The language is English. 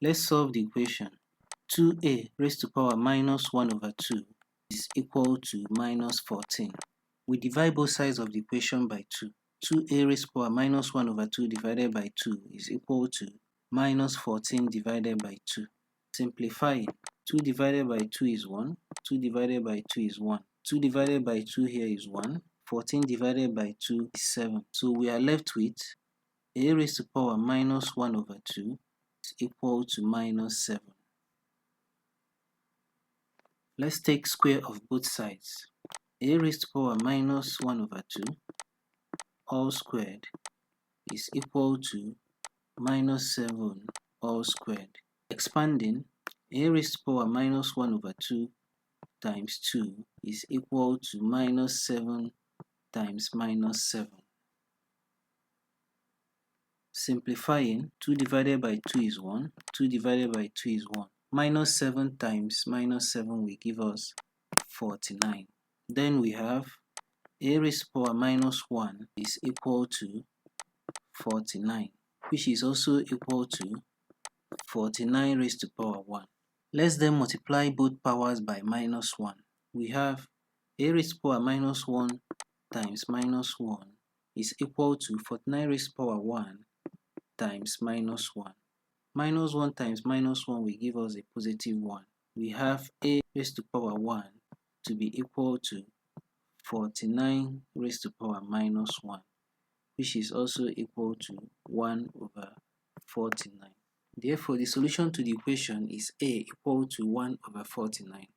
Let's solve the equation. 2a raised to power minus 1 over 2 is equal to minus 14. We divide both sides of the equation by 2. 2a raised to power minus 1 over 2 divided by 2 is equal to minus 14 divided by 2. Simplifying, 2 divided by 2 is 1, 2 divided by 2 is 1, 2 divided by 2 here is 1, 14 divided by 2 is 7. So we are left with a raised to power minus 1 over 2 is equal to minus 7. Let's take square of both sides. A raised to power minus 1 over 2 all squared is equal to minus 7 all squared. Expanding, a raised to power minus 1 over 2 times 2 is equal to minus 7 times minus 7. Simplifying, 2 divided by 2 is 1, 2 divided by 2 is 1. Minus 7 times minus 7 will give us 49. Then we have a raised to power minus 1 is equal to 49, which is also equal to 49 raised to power 1. Let's then multiply both powers by minus 1. We have a raised to power minus 1 times minus 1 is equal to 49 raised to power 1 times minus 1. Minus 1 times minus 1 will give us a positive 1. We have a raised to power 1 to be equal to 49 raised to power minus 1, which is also equal to 1 over 49. Therefore, the solution to the equation is a equal to 1 over 49.